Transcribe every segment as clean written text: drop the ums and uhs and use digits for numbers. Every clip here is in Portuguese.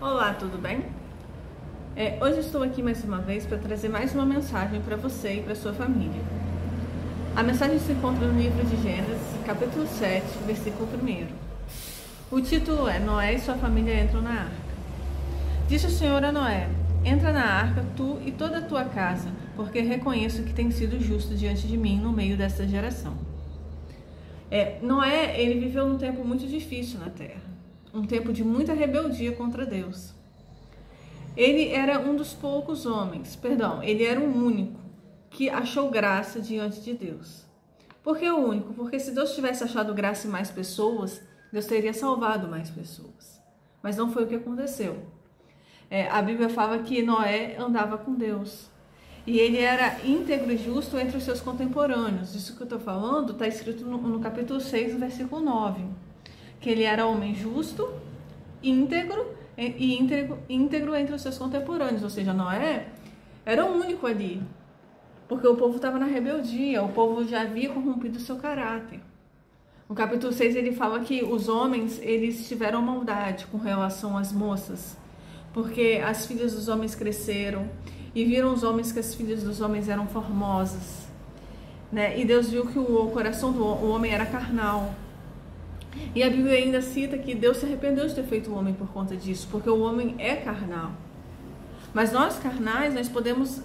Olá, tudo bem? Hoje estou aqui mais uma vez para trazer mais uma mensagem para você e para sua família. A mensagem se encontra no livro de Gênesis, capítulo 7, versículo 1. O título é Noé e sua família entram na arca. Disse o Senhor a Noé: entra na arca, tu e toda a tua casa, porque reconheço que tem sido justo diante de mim no meio desta geração. Noé, ele viveu num tempo muito difícil na terra. Um tempo de muita rebeldia contra Deus. Ele era um dos poucos homens, ele era o único que achou graça diante de Deus. Por que o único? Porque se Deus tivesse achado graça em mais pessoas, Deus teria salvado mais pessoas. Mas não foi o que aconteceu. A Bíblia fala que Noé andava com Deus. E ele era íntegro e justo entre os seus contemporâneos. Isso que eu estou falando está escrito no capítulo 6, versículo 9. Que ele era homem justo, íntegro entre os seus contemporâneos, ou seja, Noé era o único ali, porque o povo estava na rebeldia, o povo já havia corrompido o seu caráter. No capítulo 6 ele fala que os homens, eles tiveram maldade com relação às moças, porque as filhas dos homens cresceram e viram os homens que as filhas dos homens eram formosas, né? E Deus viu que o coração do homem era carnal. E a Bíblia ainda cita que Deus se arrependeu de ter feito o homem por conta disso, porque o homem é carnal. Mas nós carnais, nós podemos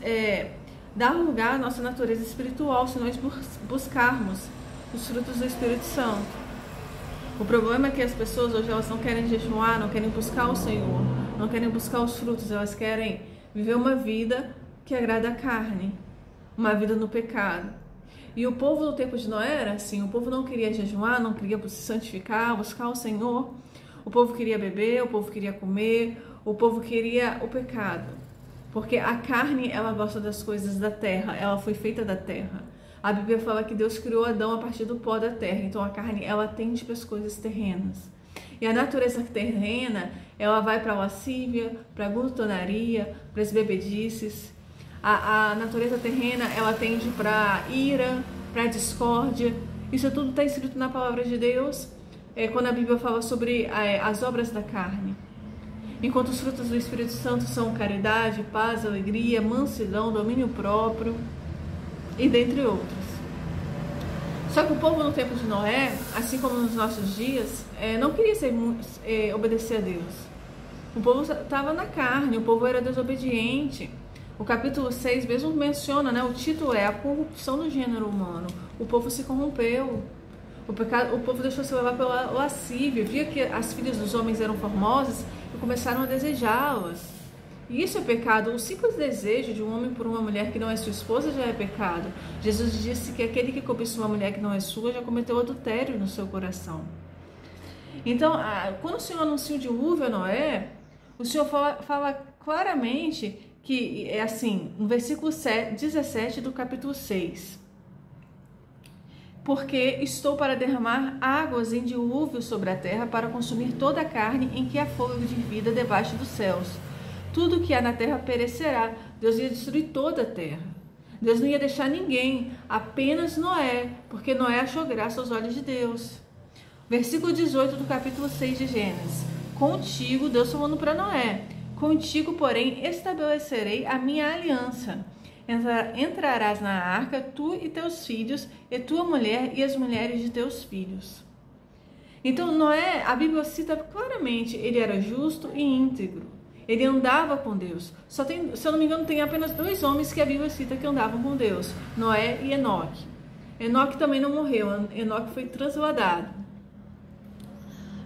dar lugar à nossa natureza espiritual se nós buscarmos os frutos do Espírito Santo. O problema é que as pessoas hoje elas não querem jejuar, não querem buscar o Senhor, não querem buscar os frutos, elas querem viver uma vida que agrada a carne, uma vida no pecado. E o povo no tempo de Noé era assim, o povo não queria jejuar, não queria se santificar, buscar o Senhor. O povo queria beber, o povo queria comer, o povo queria o pecado. Porque a carne, ela gosta das coisas da terra, ela foi feita da terra. A Bíblia fala que Deus criou Adão a partir do pó da terra, então a carne, ela tende para as coisas terrenas. E a natureza terrena, ela vai para a lascívia, para a glutonaria, para as bebedices. A natureza terrena, ela tende para ira, para discórdia. Isso tudo está escrito na palavra de Deus, quando a Bíblia fala sobre as obras da carne. Enquanto os frutos do Espírito Santo são caridade, paz, alegria, mansidão, domínio próprio e dentre outros. Só que o povo no tempo de Noé, assim como nos nossos dias, não queria obedecer a Deus. O povo estava na carne, o povo era desobediente. O capítulo 6 mesmo menciona, né? O título é a corrupção do gênero humano. O povo se corrompeu. O povo deixou se levar pela lascívia. Via que as filhas dos homens eram formosas e começaram a desejá-las. E isso é pecado. O simples desejo de um homem por uma mulher que não é sua esposa já é pecado. Jesus disse que aquele que cobiça uma mulher que não é sua já cometeu adultério no seu coração. Então, quando o Senhor anuncia o dilúvio a Noé, o Senhor fala claramente que é assim, no versículo 17 do capítulo 6. Porque estou para derramar águas em dilúvio sobre a terra para consumir toda a carne em que há fôlego de vida debaixo dos céus. Tudo que há na terra perecerá. Deus ia destruir toda a terra. Deus não ia deixar ninguém, apenas Noé, porque Noé achou graça aos olhos de Deus. Versículo 18 do capítulo 6 de Gênesis. Contigo, Deus falando para Noé: contigo, porém, estabelecerei a minha aliança. Entrarás na arca, tu e teus filhos, e tua mulher e as mulheres de teus filhos. Então, Noé, a Bíblia cita claramente, ele era justo e íntegro. Ele andava com Deus. Se eu não me engano, tem apenas 2 homens que a Bíblia cita que andavam com Deus: Noé e Enoque. Enoque também não morreu, Enoque foi transladado.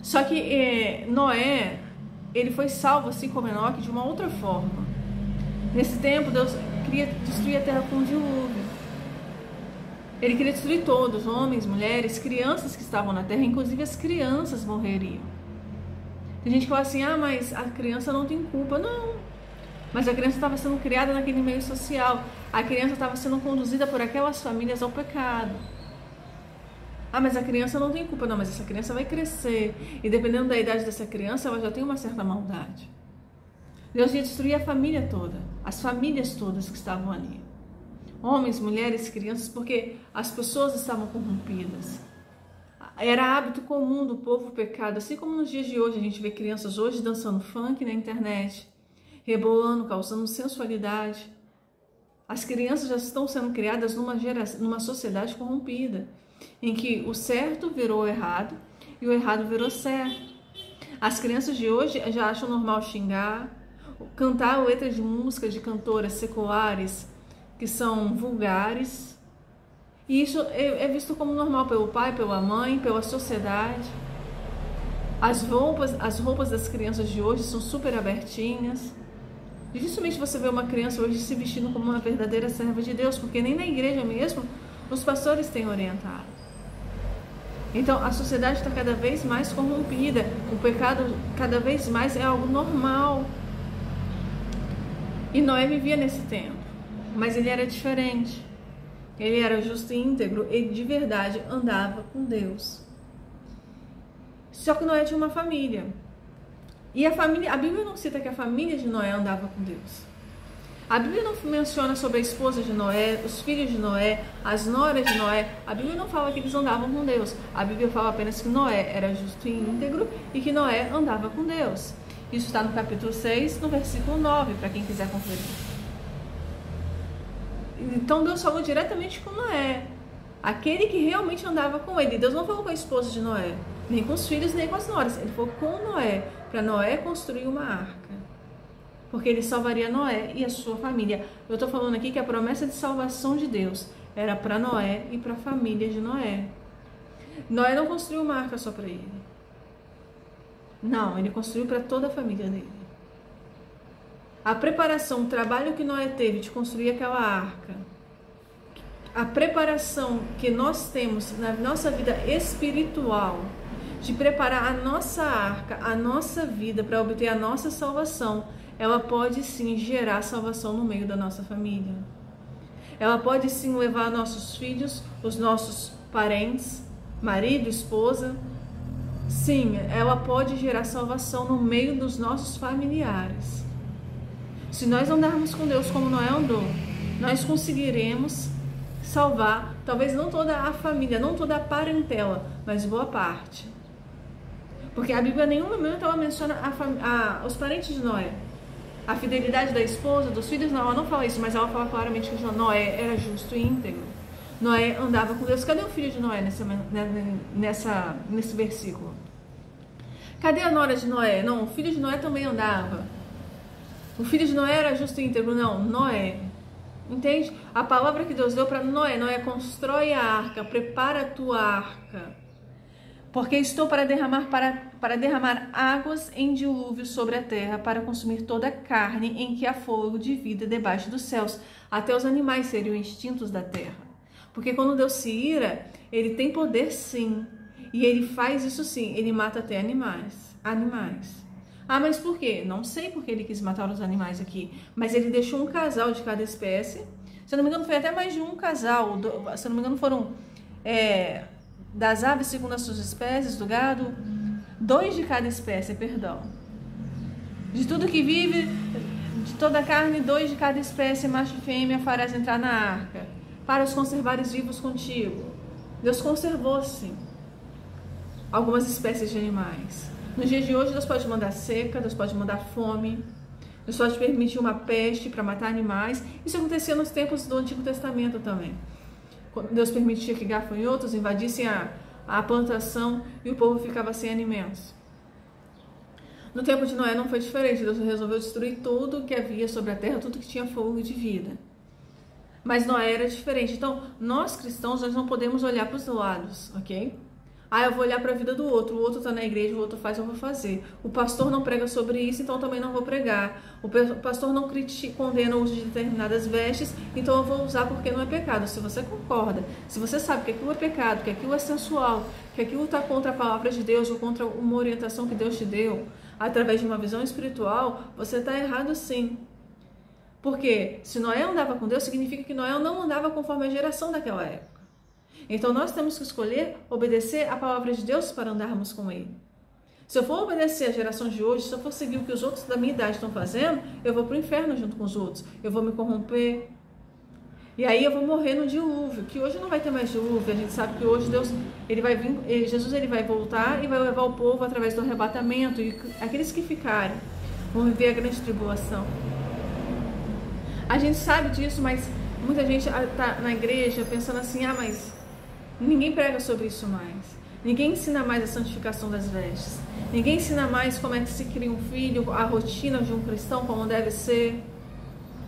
Só que Noé, ele foi salvo, assim como Enoque, de uma outra forma. Nesse tempo, Deus queria destruir a terra com um dilúvio. Ele queria destruir todos, homens, mulheres, crianças que estavam na terra, inclusive as crianças morreriam. Tem gente que fala assim, mas a criança não tem culpa. Não, mas a criança estava sendo criada naquele meio social. A criança estava sendo conduzida por aquelas famílias ao pecado. Mas a criança não tem culpa. Não, mas essa criança vai crescer. E dependendo da idade dessa criança, ela já tem uma certa maldade. Deus ia destruir a família toda. As famílias todas que estavam ali. Homens, mulheres, crianças, porque as pessoas estavam corrompidas. Era hábito comum do povo o pecado, assim como nos dias de hoje. A gente vê crianças hoje dançando funk na internet, rebolando, causando sensualidade. As crianças já estão sendo criadas numa sociedade corrompida, em que o certo virou errado e o errado virou certo. As crianças de hoje já acham normal xingar, cantar letras de música de cantoras seculares que são vulgares. E isso é visto como normal pelo pai, pela mãe, pela sociedade. As roupas das crianças de hoje são super abertinhas. Dificilmente você vê uma criança hoje se vestindo como uma verdadeira serva de Deus, porque nem na igreja mesmo os pastores têm orientado. Então a sociedade está cada vez mais corrompida, o pecado cada vez mais é algo normal. E Noé vivia nesse tempo, mas ele era diferente. Ele era justo e íntegro, ele de verdade andava com Deus. Só que Noé tinha uma família. E a Bíblia não cita que a família de Noé andava com Deus. A Bíblia não menciona sobre a esposa de Noé, os filhos de Noé, as noras de Noé. A Bíblia não fala que eles andavam com Deus. A Bíblia fala apenas que Noé era justo e íntegro e que Noé andava com Deus. Isso está no capítulo 6, no versículo 9, para quem quiser conferir. Então Deus falou diretamente com Noé, aquele que realmente andava com ele. Deus não falou com a esposa de Noé, nem com os filhos, nem com as noras. Ele falou com Noé, para Noé construir uma arca, porque ele salvaria Noé e a sua família. Eu estou falando aqui que a promessa de salvação de Deus era para Noé e para a família de Noé. Noé não construiu uma arca só para ele. Não, ele construiu para toda a família dele. A preparação, o trabalho que Noé teve de construir aquela arca, a preparação que nós temos na nossa vida espiritual, de preparar a nossa arca, a nossa vida para obter a nossa salvação, ela pode sim gerar salvação no meio da nossa família. Ela pode sim levar nossos filhos, os nossos parentes, marido, esposa. Sim, ela pode gerar salvação no meio dos nossos familiares. Se nós andarmos com Deus como Noé andou, nós conseguiremos salvar, talvez não toda a família, não toda a parentela, mas boa parte. Porque a Bíblia em nenhum momento ela menciona os parentes de Noé. A fidelidade da esposa, dos filhos, não, ela não fala isso, mas ela fala claramente que Noé era justo e íntegro. Noé andava com Deus. Cadê o filho de Noé nesse versículo? Cadê a nora de Noé? Não, o filho de Noé também andava. O filho de Noé era justo e íntegro? Não, Noé. Entende? A palavra que Deus deu para Noé: Noé, constrói a arca, prepara a tua arca, porque estou para derramar águas em dilúvio sobre a terra, para consumir toda a carne em que há fogo de vida debaixo dos céus. Até os animais seriam extintos da terra. Porque quando Deus se ira, ele tem poder sim. E ele faz isso sim, ele mata até animais. Ah, mas por quê? Não sei porque ele quis matar os animais aqui, mas ele deixou um casal de cada espécie. Se eu não me engano, foi até mais de um casal. Se eu não me engano, foram das aves segundo as suas espécies, do gado, 2 de cada espécie, perdão. De tudo que vive, de toda a carne, 2 de cada espécie, macho e fêmea, farás entrar na arca, para os conservares vivos contigo. Deus conservou, sim, algumas espécies de animais. Nos dias de hoje, Deus pode mandar seca, Deus pode mandar fome, Deus pode permitir uma peste para matar animais. Isso acontecia nos tempos do Antigo Testamento também. Deus permitia que gafanhotos invadissem a plantação e o povo ficava sem alimentos. No tempo de Noé não foi diferente. Deus resolveu destruir tudo que havia sobre a terra, tudo que tinha fogo de vida. Mas Noé era diferente. Então, nós cristãos, nós não podemos olhar para os lados, ok? Eu vou olhar para a vida do outro. O outro está na igreja, o outro faz, eu vou fazer. O pastor não prega sobre isso, então eu também não vou pregar. O pastor não condena o uso de determinadas vestes, então eu vou usar porque não é pecado. Se você concorda, se você sabe que aquilo é pecado, que aquilo é sensual, que aquilo está contra a palavra de Deus ou contra uma orientação que Deus te deu, através de uma visão espiritual, você está errado sim. Porque se Noé andava com Deus, significa que Noé não andava conforme a geração daquela época. Então nós temos que escolher obedecer a palavra de Deus para andarmos com Ele. Se eu for obedecer a geração de hoje, se eu for seguir o que os outros da minha idade estão fazendo, eu vou para o inferno junto com os outros. Eu vou me corromper, E aí eu vou morrer no dilúvio, que hoje não vai ter mais dilúvio. A gente sabe que hoje Deus, Jesus ele vai voltar e vai levar o povo através do arrebatamento, e aqueles que ficarem vão viver a grande tribulação. A gente sabe disso, mas muita gente está na igreja pensando assim, mas ninguém prega sobre isso mais. Ninguém ensina mais a santificação das vestes. Ninguém ensina mais como é que se cria um filho, a rotina de um cristão, como deve ser.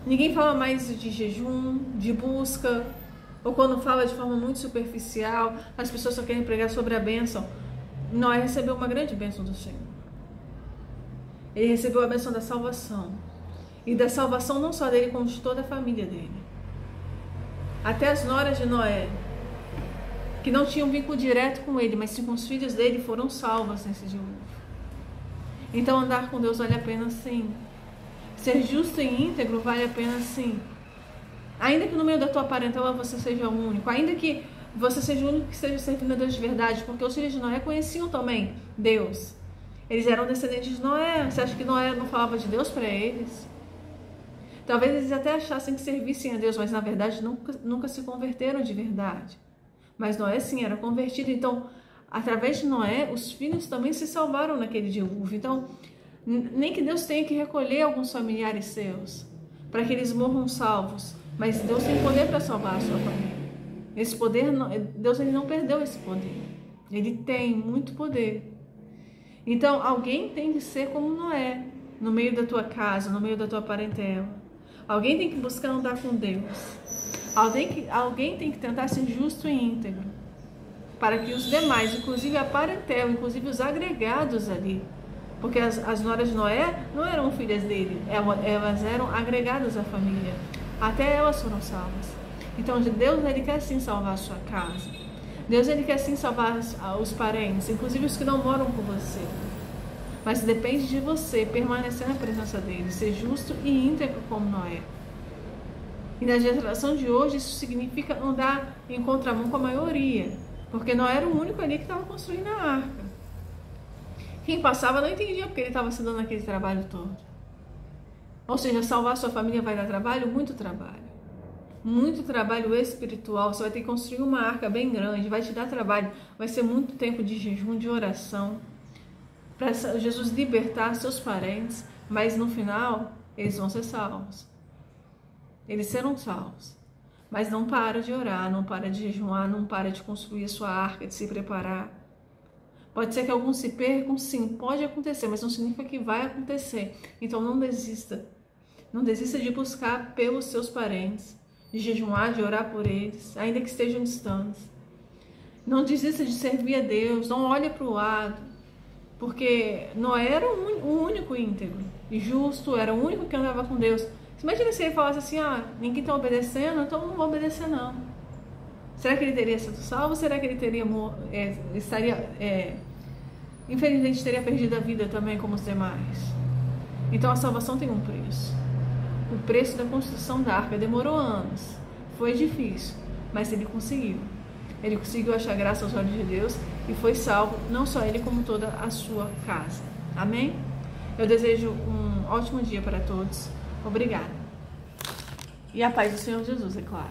Ninguém fala mais de jejum, de busca, ou quando fala de forma muito superficial, as pessoas só querem pregar sobre a bênção. Noé recebeu uma grande bênção do Senhor. Ele recebeu a bênção da salvação. E da salvação não só dele, como de toda a família dele. Até as noras de Noé, que não tinham vínculo direto com ele, mas sim com os filhos dele, foram salvas nesse dilúvio. Então andar com Deus vale a pena sim. Ser justo e íntegro vale a pena sim. Ainda que no meio da tua parentela você seja o único, ainda que você seja o único que esteja servindo a Deus de verdade, porque os filhos de Noé conheciam também Deus. Eles eram descendentes de Noé. Você acha que Noé não falava de Deus para eles? Talvez eles até achassem que servissem a Deus, mas na verdade nunca se converteram de verdade. Mas Noé sim era convertido. Então, através de Noé, os filhos também se salvaram naquele dilúvio. Então, nem que Deus tenha que recolher alguns familiares seus para que eles morram salvos, mas Deus tem poder para salvar a sua família. Esse poder, Deus ele não perdeu esse poder. Ele tem muito poder. Então, alguém tem que ser como Noé, no meio da tua casa, no meio da tua parentela. Alguém tem que buscar andar com Deus. Alguém tem que tentar ser justo e íntegro, para que os demais, inclusive a parentela, inclusive os agregados ali, porque as noras de Noé não eram filhas dele, elas eram agregadas à família, até elas foram salvas. Então Deus ele quer sim salvar a sua casa, Deus ele quer sim salvar os parentes, inclusive os que não moram com você, mas depende de você permanecer na presença dele, ser justo e íntegro como Noé. E na geração de hoje isso significa andar em contramão com a maioria, porque Noé era o único ali que estava construindo a arca. Quem passava não entendia porque ele estava se dando aquele trabalho todo. Ou seja, salvar sua família vai dar trabalho? Muito trabalho. Muito trabalho espiritual. Você vai ter que construir uma arca bem grande, vai te dar trabalho. Vai ser muito tempo de jejum, de oração, para Jesus libertar seus parentes, mas no final eles vão ser salvos. Eles serão salvos, mas não para de orar, não para de jejuar, não para de construir a sua arca, de se preparar. Pode ser que alguns se percam, sim, pode acontecer, mas não significa que vai acontecer. Então não desista. Não desista de buscar pelos seus parentes, de jejuar, de orar por eles, ainda que estejam distantes. Não desista de servir a Deus, não olhe para o lado, porque Noé era o único íntegro e justo, era o único que andava com Deus. Imagina se ele falasse assim, ninguém está obedecendo, então não vou obedecer não. Será que ele teria sido salvo? Será que ele infelizmente teria perdido a vida também como os demais? Então a salvação tem um preço. O preço da construção da arca demorou anos. Foi difícil, mas ele conseguiu. Ele conseguiu achar graça aos olhos de Deus e foi salvo, não só ele, como toda a sua casa. Amém? Eu desejo um ótimo dia para todos. Obrigada. E a paz do Senhor Jesus, é claro.